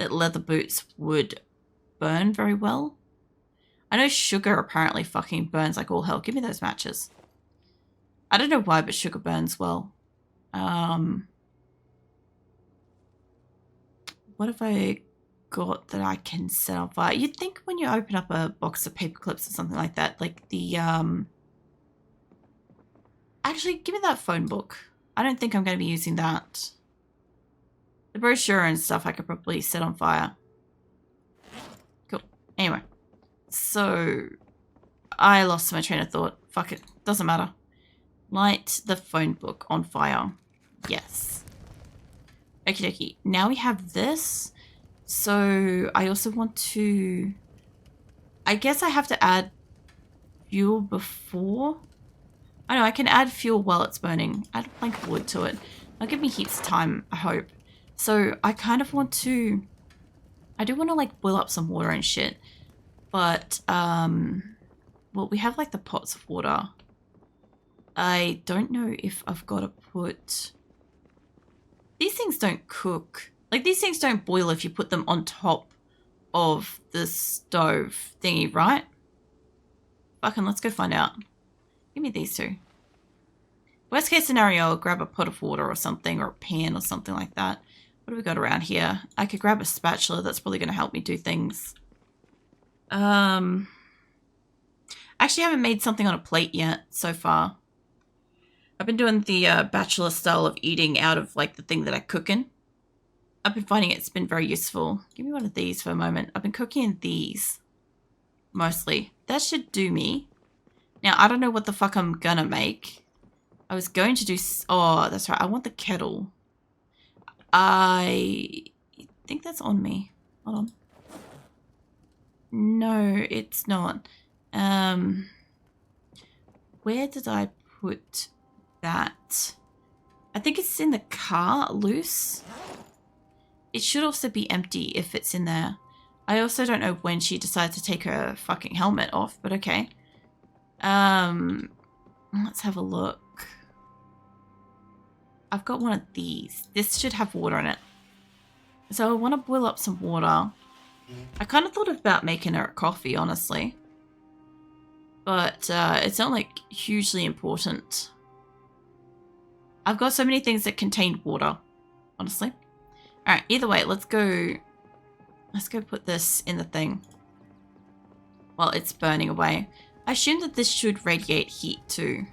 that leather boots would burn very well. I know sugar apparently fucking burns like all hell. Give me those matches. I don't know why, but sugar burns well. What have I got that I can set on fire? You'd think when you open up a box of paper clips or something like that, like the, actually, give me that phone book. I don't think I'm going to be using that. The brochure and stuff I could probably set on fire. Cool. Anyway. So, I lost my train of thought. Fuck it. Doesn't matter. Light the phone book on fire. Yes. Okie dokie. Now we have this. So, I also want to... I guess I have to add fuel before... I know, I can add fuel while it's burning. Add a plank of wood to it. That'll give me heaps of time, I hope. So, I kind of want to... I do want to, like, boil up some water and shit. But, well, we have, like, the pots of water. I don't know if I've got to put... These things don't cook. Like, these things don't boil if you put them on top of the stove thingy, right? Fucking let's go find out. Give me these two. Worst case scenario, I'll grab a pot of water or something, or a pan or something like that. What do we got around here? I could grab a spatula. That's probably going to help me do things. Actually, I haven't made something on a plate yet so far. I've been doing the bachelor style of eating out of like the thing that I cook in. I've been finding it's been very useful. Give me one of these for a moment. I've been cooking in these mostly. That should do me. Now, I don't know what the fuck I'm gonna make. I was going to do... Oh, that's right. I want the kettle. I think that's on me. Hold on. No, it's not. Where did I put that? I think it's in the car, loose. It should also be empty if it's in there. I also don't know when she decided to take her fucking helmet off, but okay. Let's have a look. I've got one of these. This should have water in it. So I want to boil up some water. I kind of thought about making her a coffee, honestly. But it's not like hugely important. I've got so many things that contain water, honestly. Alright, either way, let's go put this in the thing while it's burning away. I assume that this should radiate heat too.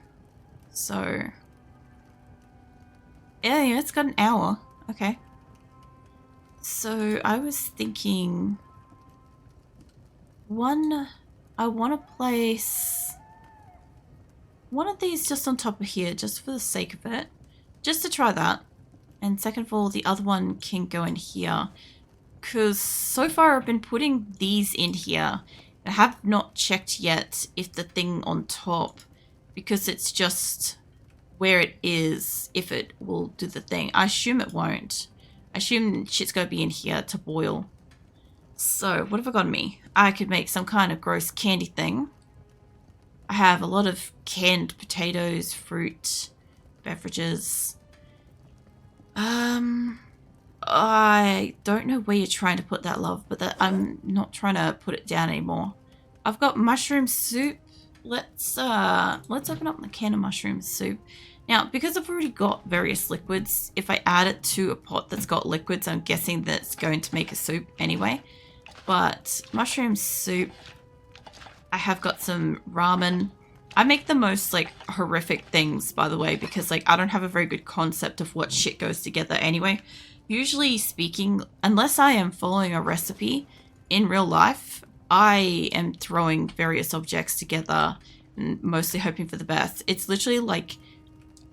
So, yeah, it's got an hour. Okay. So, I was thinking I want to place one of these just on top of here, just for the sake of it. Just to try that. And second of all, the other one can go in here. Because so far I've been putting these in here. I have not checked yet if the thing on top, because it's just where it is, if it will do the thing. I assume it won't. I assume shit's going to be in here to boil. So, what have I got on me? I could make some kind of gross candy thing. I have a lot of canned potatoes, fruit, beverages. I don't know where you're trying to put that, love, but I'm not trying to put it down anymore. I've got mushroom soup. Let's open up the can of mushroom soup. Now, because I've already got various liquids, if I add it to a pot that's got liquids, I'm guessing that it's going to make a soup anyway. But mushroom soup, I have got some ramen. I make the most like horrific things, by the way, because like I don't have a very good concept of what shit goes together anyway. Usually speaking, unless I am following a recipe in real life, I am throwing various objects together and mostly hoping for the best. It's literally like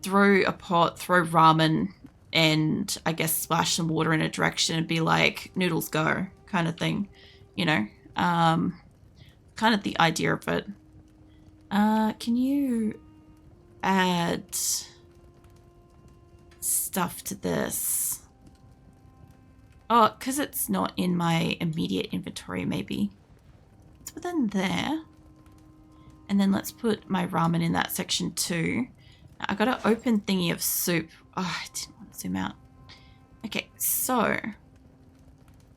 throw a pot, throw ramen, and I guess splash some water in a direction and be like, noodles go, kind of thing, you know? Kind of the idea of it. Can you add stuff to this? Oh, because it's not in my immediate inventory, maybe. Let's put that in there. And then let's put my ramen in that section too. I got an open thingy of soup. Oh, I didn't want to zoom out. Okay, so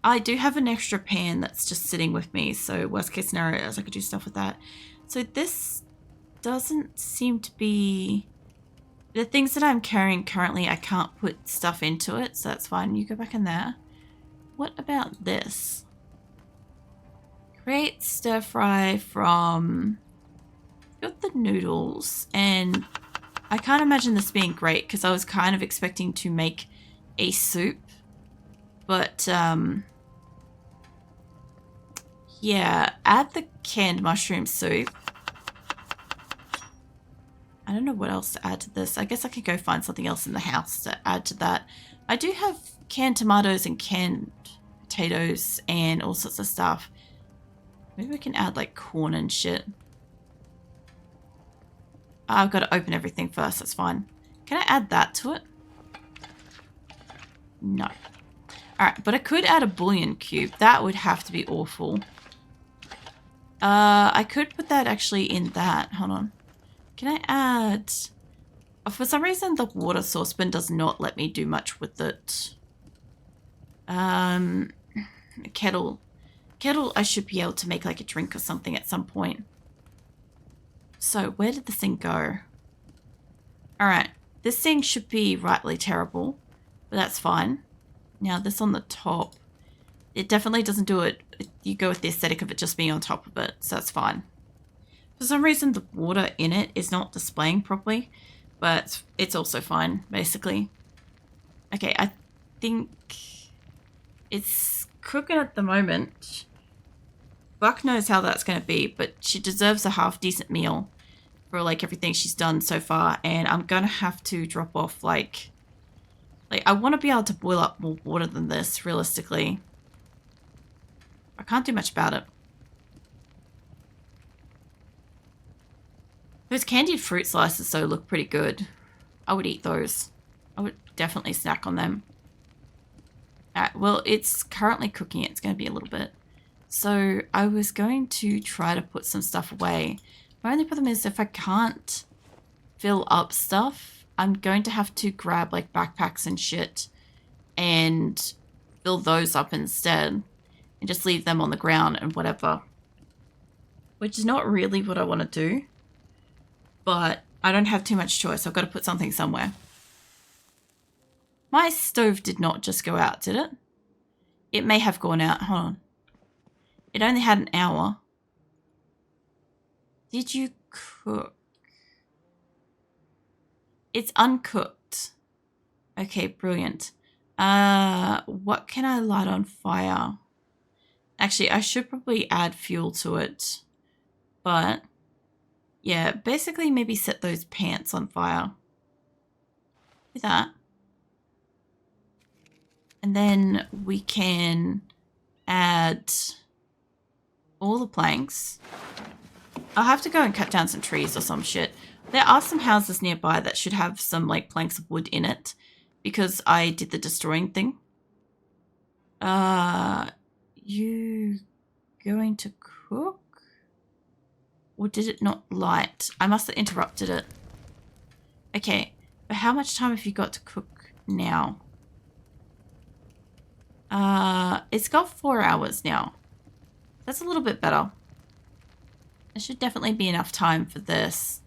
I do have an extra pan that's just sitting with me, so worst case scenario is I could do stuff with that. So this doesn't seem to be... The things that I'm carrying currently, I can't put stuff into it, so that's fine. You go back in there. What about this? Create stir fry from... Got the noodles, and I can't imagine this being great because I was kind of expecting to make a soup, but yeah, add the canned mushroom soup. I don't know what else to add to this. I guess I could go find something else in the house to add to that. I do have canned tomatoes and canned potatoes and all sorts of stuff. Maybe we can add like corn and shit. I've got to open everything first, that's fine. Can I add that to it? No. Alright, but I could add a bouillon cube. That would have to be awful. I could put that actually in that. Hold on. Can I add... Oh, for some reason, the water saucepan does not let me do much with it. Kettle. Kettle, I should be able to make like a drink or something at some point. So, where did this thing go? Alright, this thing should be rightly terrible, but that's fine. Now, this on the top, it definitely doesn't do it. You go with the aesthetic of it just being on top of it, so that's fine. For some reason, the water in it is not displaying properly, but it's also fine, basically. Okay, I think it's cooking at the moment. Buck knows how that's going to be, but she deserves a half-decent meal for, like, everything she's done so far, and I'm going to have to drop off, like, I want to be able to boil up more water than this, realistically. I can't do much about it. Those candied fruit slices, though, look pretty good. I would eat those. I would definitely snack on them. Alright, well, it's currently cooking. It's going to be a little bit. So I was going to try to put some stuff away. My only problem is if I can't fill up stuff, I'm going to have to grab like backpacks and shit and fill those up instead and just leave them on the ground and whatever. Which is not really what I want to do, but I don't have too much choice. I've got to put something somewhere. My stove did not just go out, did it? It may have gone out. Hold on. It only had an hour. Did you cook? It's uncooked. Okay, brilliant. What can I light on fire? Actually, I should probably add fuel to it. But, yeah, basically maybe set those pants on fire. Do that. And then we can add all the planks. I'll have to go and cut down some trees or some shit. There are some houses nearby that should have some like planks of wood in it because I did the destroying thing. You going to cook? Or did it not light? I must have interrupted it. Okay, but how much time have you got to cook now? It's got 4 hours now. That's a little bit better. There should definitely be enough time for this.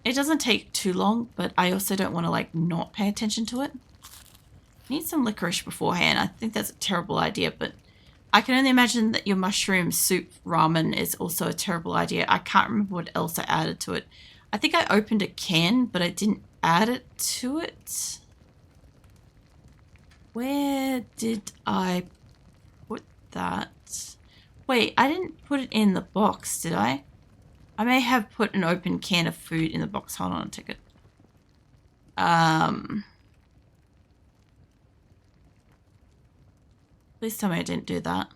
It doesn't take too long, but I also don't want to like not pay attention to it. Need some licorice beforehand. I think that's a terrible idea, but I can only imagine that your mushroom soup ramen is also a terrible idea. I can't remember what else I added to it. I think I opened a can, but I didn't add it to it. Where did I put that? Wait, I didn't put it in the box, did I? I may have put an open can of food in the box. Hold on a ticket. Please tell me I didn't do that.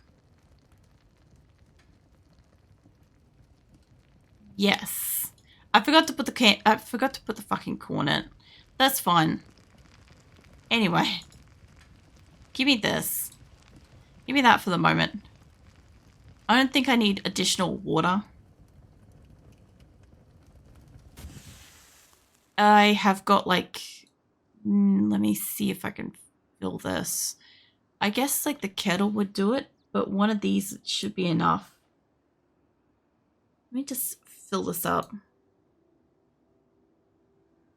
Yes. I forgot to put the fucking corn in. That's fine. Anyway. Give me this. Give me that for the moment. I don't think I need additional water. I have got like Let me see if I can fill this. I guess like the kettle would do it, but one of these should be enough. Let me just fill this up.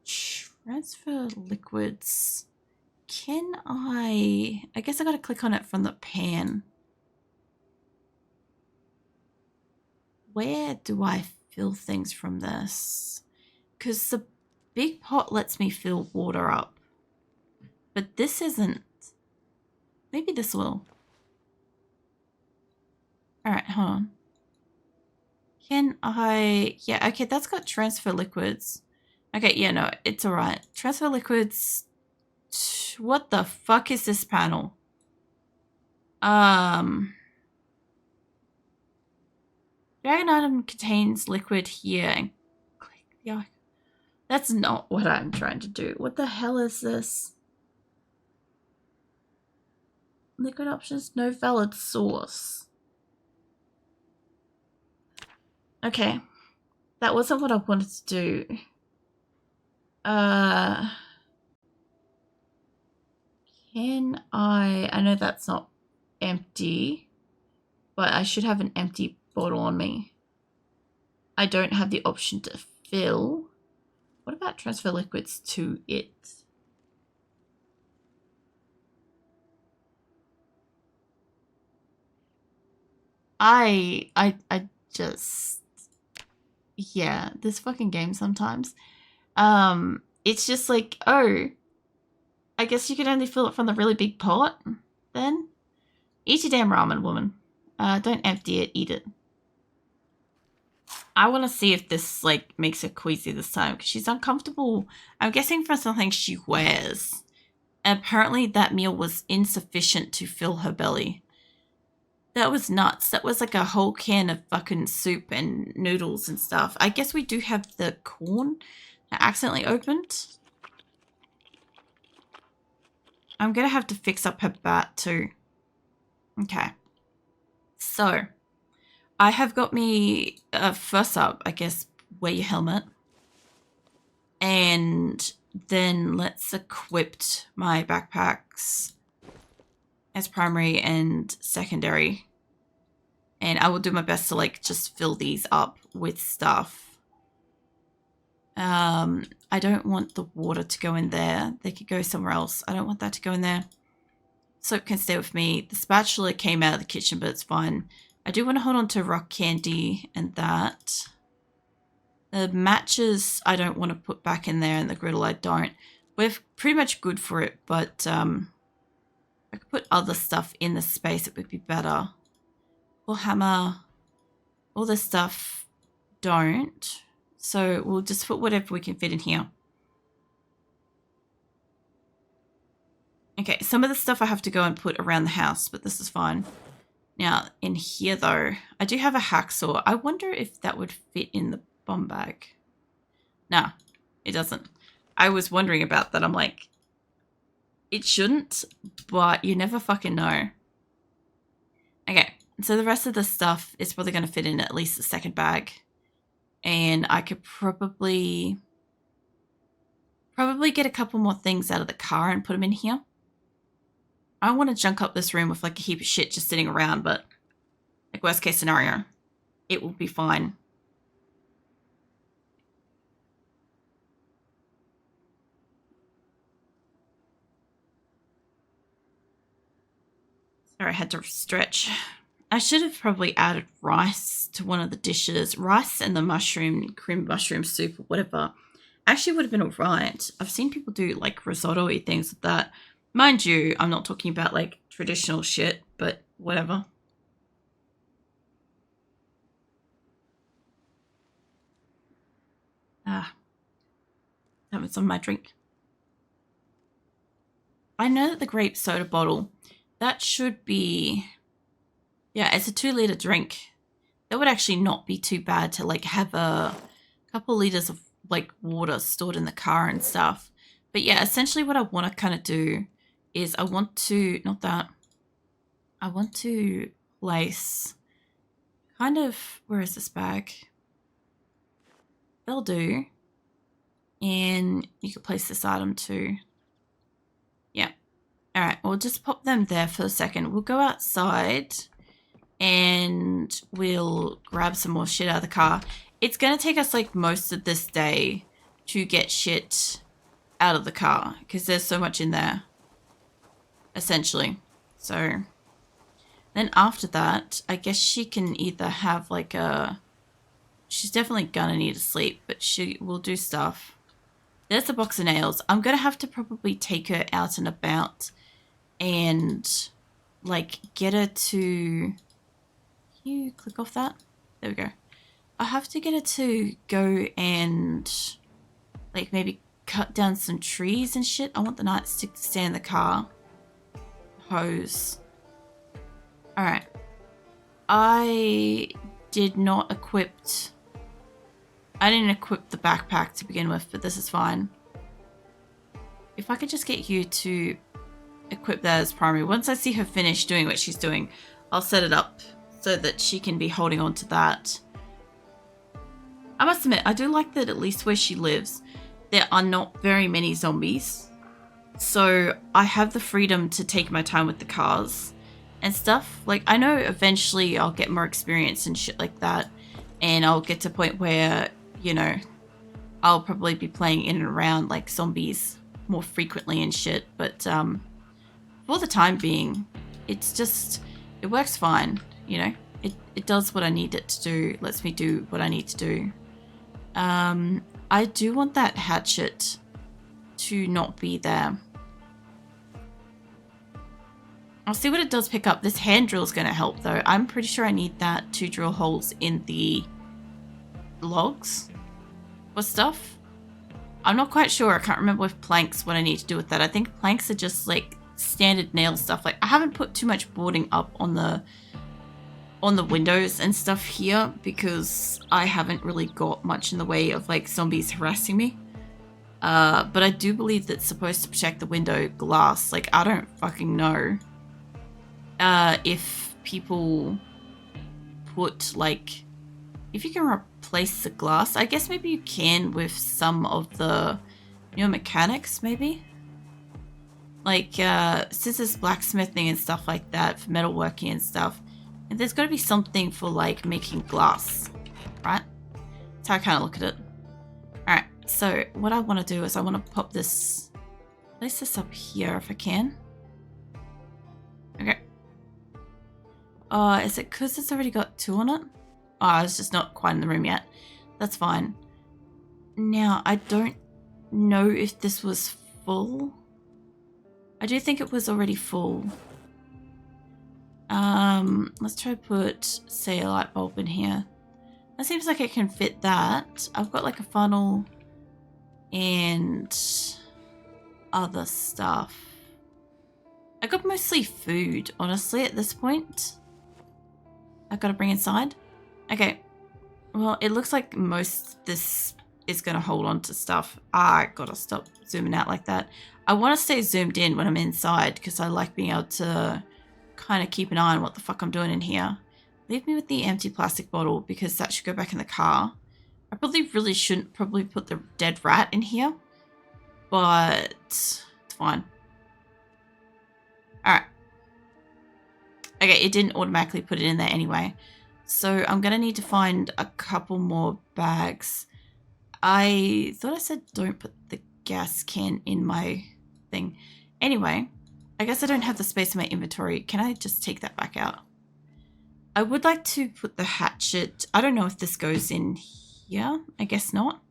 Transfer liquids. Can I guess I gotta click on it from the pan. Where do I fill things from this? Because the big pot lets me fill water up. But this isn't. Maybe this will. Alright, hold on. Can I... Yeah, okay, that's got transfer liquids. Okay, yeah, no, it's alright. Transfer liquids... What the fuck is this panel? Dragon item contains liquid here. And click the icon. That's not what I'm trying to do. What the hell is this? Liquid options, no valid source. Okay. That wasn't what I wanted to do. Can I know that's not empty, but I should have an empty bottle on me. I don't have the option to fill. What about transfer liquids to it? I just, yeah, this fucking game sometimes. It's just like, oh, I guess you could only fill it from the really big pot, then? Eat your damn ramen, woman. Don't empty it, eat it. I want to see if this, like, makes her queasy this time, because she's uncomfortable. I'm guessing from something she wears. And apparently that meal was insufficient to fill her belly. That was nuts. That was like a whole can of fucking soup and noodles and stuff. I guess we do have the corn that I accidentally opened. I'm going to have to fix up her bat too. Okay. So, I have got me, first up, I guess, wear your helmet. And then let's equip my backpacks as primary and secondary. And I will do my best to, like, just fill these up with stuff. I don't want the water to go in there. They could go somewhere else. I don't want that to go in there. Soap can stay with me. The spatula came out of the kitchen, but it's fine. I do want to hold on to rock candy and that. The matches I don't want to put back in there, and the griddle I don't. We're pretty much good for it, but I could put other stuff in the space. It would be better. Or hammer. All this stuff don't. So we'll just put whatever we can fit in here. Okay, some of the stuff I have to go and put around the house, but this is fine. Now, in here though, I do have a hacksaw. I wonder if that would fit in the bomb bag. Nah, it doesn't. I was wondering about that. I'm like, it shouldn't, but you never fucking know. Okay, so the rest of the stuff is probably going to fit in at least the second bag. And I could probably get a couple more things out of the car and put them in here. I don't want to junk up this room with like a heap of shit just sitting around, but like worst case scenario, it will be fine. Sorry, I had to stretch. I should have probably added rice to one of the dishes. Rice and the cream mushroom soup or whatever. Actually would have been alright. I've seen people do like risotto-y things with that. Mind you, I'm not talking about like traditional shit, but whatever. That was on my drink. I know that the grape soda bottle, that should be, yeah, it's a 2-liter drink. That would actually not be too bad to like have a couple liters of like water stored in the car and stuff. But yeah, essentially what I want to kind of do is I want to place kind of, where is this bag? They'll do. And you could place this item too. Alright, we'll just pop them there for a second. We'll go outside and we'll grab some more shit out of the car. It's going to take us like most of this day to get shit out of the car because there's so much in there, essentially. So then after that, I guess she can either have like a... She's definitely gonna need to sleep, but she will do stuff. There's a box of nails. I'm gonna have to probably take her out and about and like get her to... Can you click off that? There we go. I have to get her to go and like maybe cut down some trees and shit. I want the nightstick to stay in the car. Hose. Alright. I didn't equip the backpack to begin with, but this is fine. If I could just get you to equip that as primary. Once I see her finish doing what she's doing, I'll set it up so that she can be holding on to that. I must admit, I do like that at least where she lives, there are not very many zombies. So I have the freedom to take my time with the cars and stuff. Like, I know eventually I'll get more experience and shit like that. And I'll get to a point where, you know, I'll probably be playing in and around like zombies more frequently and shit. But for the time being, it's just, it works fine, you know. It does what I need it to do, lets me do what I need to do. I do want that hatchet to not be there. I'll see what it does pick up. This hand drill is going to help though. I'm pretty sure I need that to drill holes in the logs or stuff. I'm not quite sure. I can't remember with planks what I need to do with that. I think planks are just like standard nail stuff. Like, I haven't put too much boarding up on the windows and stuff here because I haven't really got much in the way of like zombies harassing me. But I do believe that's supposed to protect the window glass. Like, I don't fucking know if people put like, if you can replace the glass. I guess maybe you can with some of the new mechanics, maybe. Like scissors, blacksmithing and stuff like that for metalworking and stuff. And there's got to be something for like making glass, right? That's how I kind of look at it. Alright, so what I want to do is I want to pop this, place this up here if I can. Okay. Is it because it's already got 2 on it? Oh, it's just not quite in the room yet. That's fine. Now, I don't know if this was full. I do think it was already full. Let's try to put, say, a light bulb in here. That seems like it can fit that. I've got like a funnel and other stuff. I got mostly food, honestly, at this point. I've got to bring inside. Okay. Well, it looks like most this is going to hold on to stuff. I gotta stop zooming out like that. I want to stay zoomed in when I'm inside because I like being able to kind of keep an eye on what the fuck I'm doing in here. Leave me with the empty plastic bottle because that should go back in the car. I probably really shouldn't probably put the dead rat in here, but it's fine. Alright. Okay, it didn't automatically put it in there anyway. So I'm going to need to find a couple more bags. I thought I said don't put the gas can in my thing. Anyway, I guess I don't have the space in my inventory. Can I just take that back out? I would like to put the hatchet. I don't know if this goes in here. I guess not.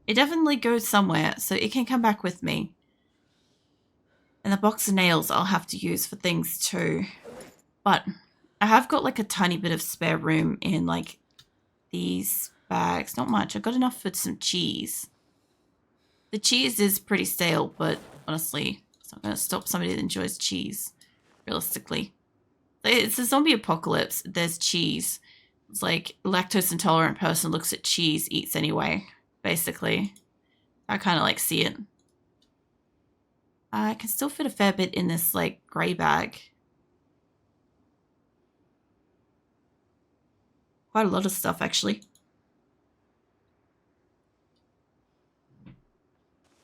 It definitely goes somewhere, so it can come back with me. And the box of nails I'll have to use for things too. But I have got like a tiny bit of spare room in like these bags. Not much. I've got enough for some cheese. The cheese is pretty stale, but honestly, it's not going to stop somebody that enjoys cheese, realistically. It's a zombie apocalypse. There's cheese. It's like a lactose intolerant person looks at cheese, eats anyway, basically. I kind of like see it. I can still fit a fair bit in this like grey bag. Quite a lot of stuff, actually.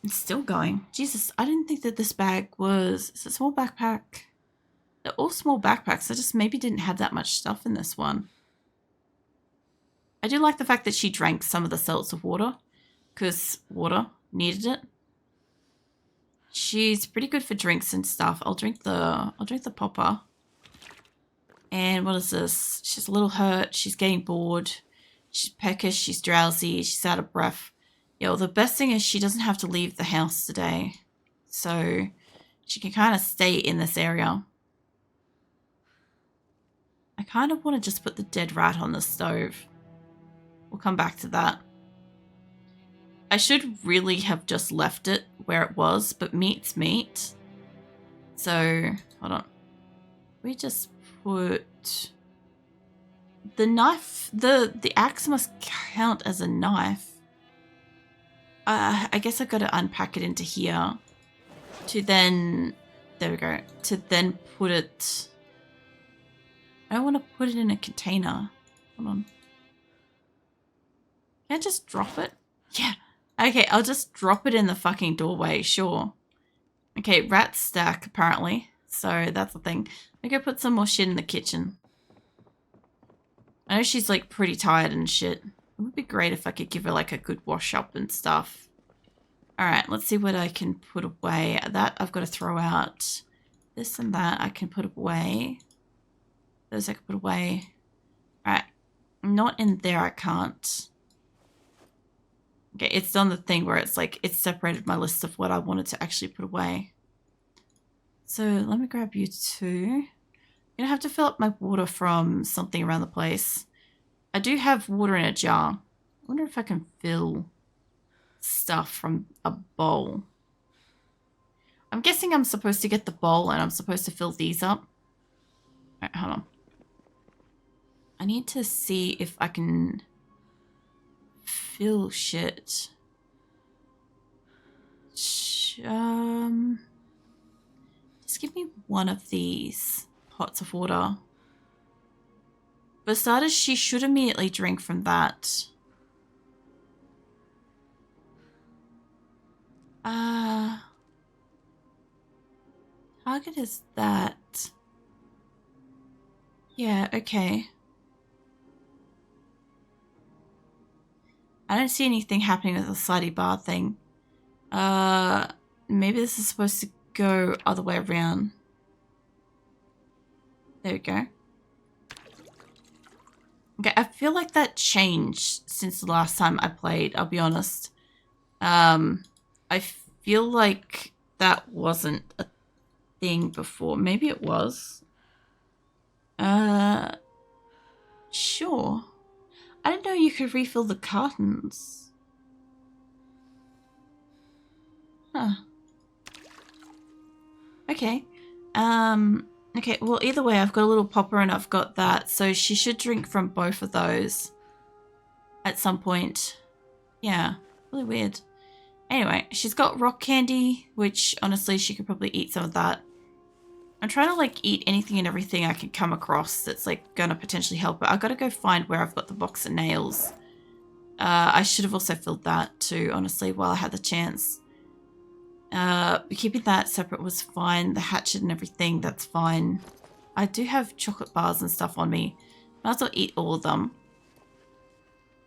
It's still going. Jesus, I didn't think that this bag was... It's a small backpack. They're all small backpacks. I just maybe didn't have that much stuff in this one. I do like the fact that she drank some of the salts of water because water needed it. She's pretty good for drinks and stuff. I'll drink the popper. And what is this? She's a little hurt. She's getting bored. She's peckish. She's drowsy. She's out of breath. Yeah, well, the best thing is she doesn't have to leave the house today. So she can kind of stay in this area. I kind of want to just put the dead rat on the stove. We'll come back to that. I should really have just left it where it was, but meat's meat. So, hold on. We just put the knife, the axe must count as a knife. I guess I've got to unpack it into here to then, there we go, to then put it, I don't want to put it in a container. Hold on. Can I just drop it? Yeah. Okay, I'll just drop it in the fucking doorway, sure. Okay, rat stack, apparently. So that's the thing. I'm gonna go put some more shit in the kitchen. I know she's like pretty tired and shit. It would be great if I could give her like a good wash up and stuff. Alright, let's see what I can put away. That I've got to throw out. This and that I can put away. Those I can put away. Alright. Not in there, I can't. Okay, it's done the thing where it's like, it's separated my list of what I wanted to actually put away. So let me grab you two. I'm gonna have to fill up my water from something around the place. I do have water in a jar. I wonder if I can fill stuff from a bowl. I'm guessing I'm supposed to get the bowl and I'm supposed to fill these up. Alright, hold on. I need to see if I can fill shit. Just give me one of these pots of water. For starters, she should immediately drink from that. Target is that. Yeah, okay. I don't see anything happening with the slidey bar thing. Maybe this is supposed to go other way around. There we go. Okay, I feel like that changed since the last time I played, I'll be honest. I feel like that wasn't a thing before. Maybe it was. Sure. I didn't know you could refill the cartons. Huh. Okay. Okay, well, either way, I've got a little popper and I've got that. So she should drink from both of those at some point. Yeah, really weird. Anyway, she's got rock candy, which honestly, she could probably eat some of that. I'm trying to like eat anything and everything I can come across that's like gonna potentially help her. I've got to go find where I've got the box of nails. I should have also filled that too, honestly, while I had the chance. Keeping that separate was fine. The hatchet and everything, that's fine. I do have chocolate bars and stuff on me. Might as well eat all of them.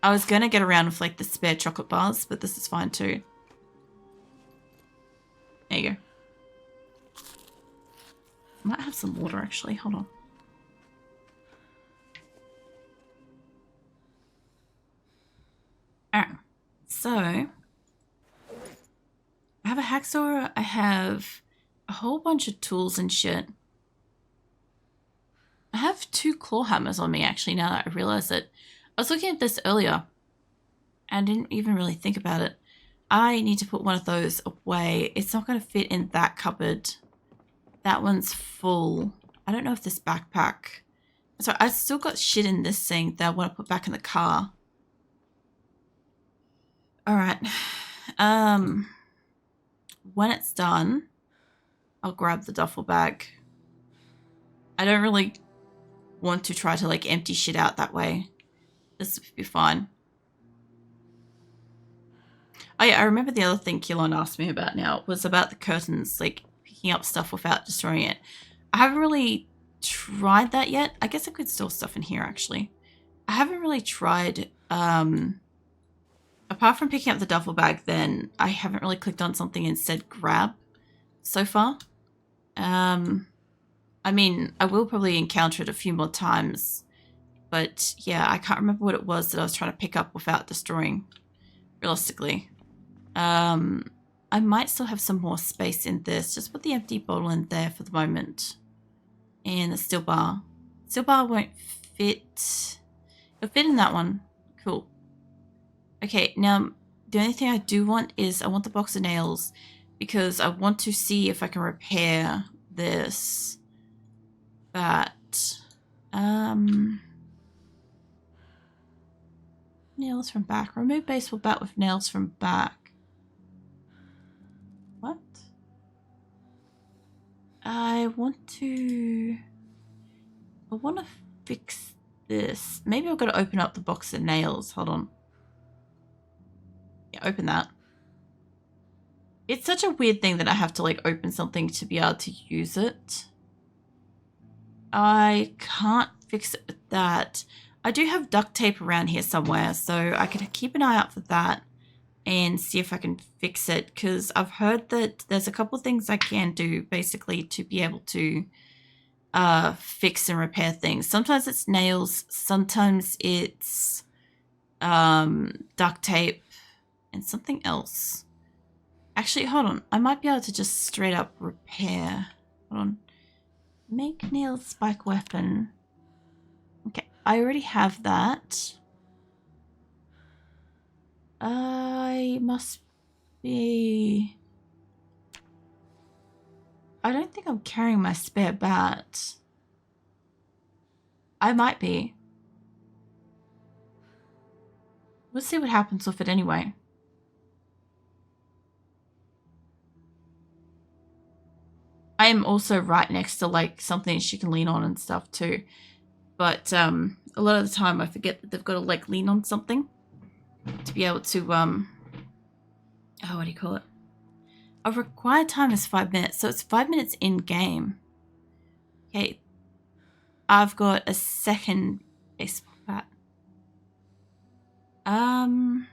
I was going to get around with like the spare chocolate bars, but this is fine too. There you go. I might have some water actually. Hold on. Alright. So, I have a hacksaw. I have a whole bunch of tools and shit. I have 2 claw hammers on me actually now that I realize it. I was looking at this earlier and didn't even really think about it. I need to put one of those away. It's not going to fit in that cupboard. That one's full. I don't know if this backpack... So I've still got shit in this thing that I want to put back in the car. Alright. When it's done, I'll grab the duffel bag. I don't really want to try to like empty shit out that way. This would be fine. Oh yeah, I remember the other thing Keelan asked me about now was about the curtains, like picking up stuff without destroying it. I haven't really tried that yet. I guess I could store stuff in here actually. I haven't really tried, apart from picking up the duffel bag, then I haven't really clicked on something and said grab so far. I mean, I will probably encounter it a few more times, but yeah, I can't remember what it was that I was trying to pick up without destroying, realistically. I might still have some more space in this. Just put the empty bottle in there for the moment. And the steel bar. Steel bar won't fit. It'll fit in that one. Cool. Okay, now the only thing I do want is I want the box of nails because I want to see if I can repair this bat. Nails from back. Remove baseball bat with nails from back. What? I want to fix this. Maybe I've got to open up the box of nails. Hold on. Yeah, open that. It's such a weird thing that I have to like open something to be able to use it. I can't fix it with that. I do have duct tape around here somewhere, so I can keep an eye out for that and see if I can fix it, because I've heard that there's a couple of things I can do basically to be able to fix and repair things. Sometimes it's nails, sometimes it's duct tape, and something else. Actually, hold on. I might be able to just straight up repair. Hold on. Make nail spike weapon. Okay, I already have that. I must be... I don't think I'm carrying my spare bat. I might be. We'll see what happens with it anyway. I am also right next to like something she can lean on and stuff too. But a lot of the time I forget that they've got to like lean on something to be able to oh, what do you call it? A required time is 5 minutes, so it's 5 minutes in game. Okay. I've got a second baseball bat. I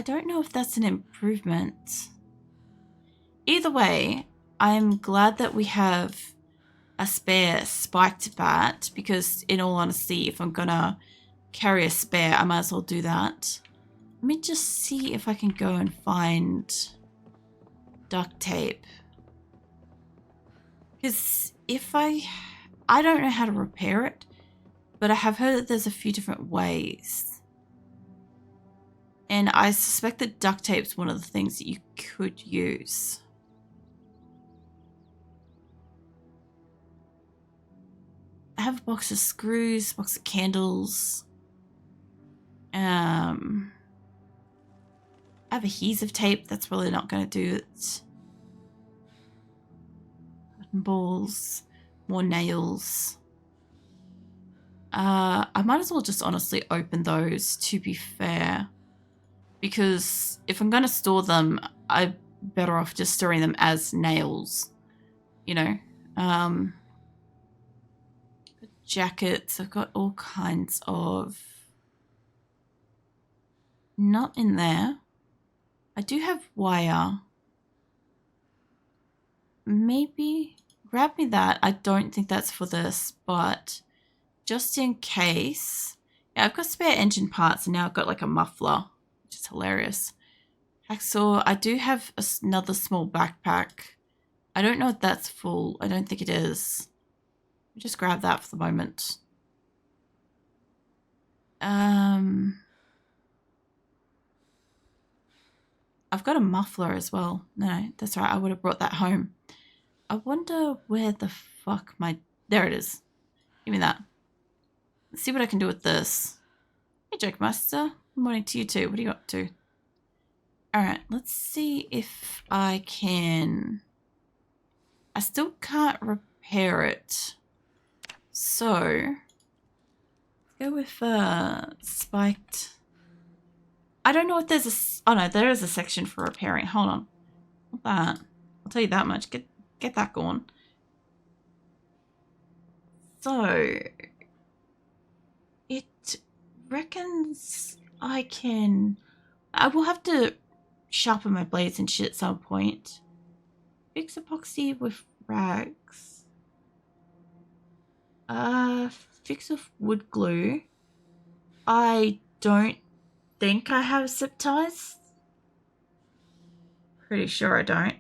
don't know if that's an improvement. Either way, I'm glad that we have a spare spiked bat, because in all honesty, if I'm gonna carry a spare, I might as well do that. Let me just see if I can go and find duct tape. Because if I don't know how to repair it, but I have heard that there's a few different ways. And I suspect that duct tape's one of the things that you could use. I have a box of screws, box of candles. I have adhesive tape. That's probably not going to do it. Cotton balls, more nails. I might as well just honestly open those, to be fair. Because if I'm going to store them, I'm better off just storing them as nails. You know? Jackets. I've got all kinds of... Not in there. I do have wire. Maybe grab me that. I don't think that's for this, but just in case. Yeah, I've got spare engine parts, and now I've got like a muffler, which is hilarious. Hacksaw. I do have another small backpack. I don't know if that's full. I don't think it is. Just grab that for the moment. I've got a muffler as well. No, that's right. I would have brought that home. I wonder where the fuck my... There it is. Give me that. Let's see what I can do with this. Hey, Joke Master. Good morning to you too. What are you up to? Alright, let's see if I can... I still can't repair it. So... Go with spiked I don't know if there's oh no, there is a section for repairing. Hold on. Not that. I'll tell you that much. Get that going. So, it reckons I can... I will have to sharpen my blades and shit at some point. Fix epoxy with rags. Fix with wood glue. I don't think I have zip ties. Pretty sure I don't.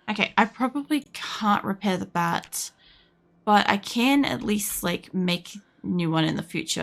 Okay, I probably can't repair the bat, but I can at least like make a new one in the future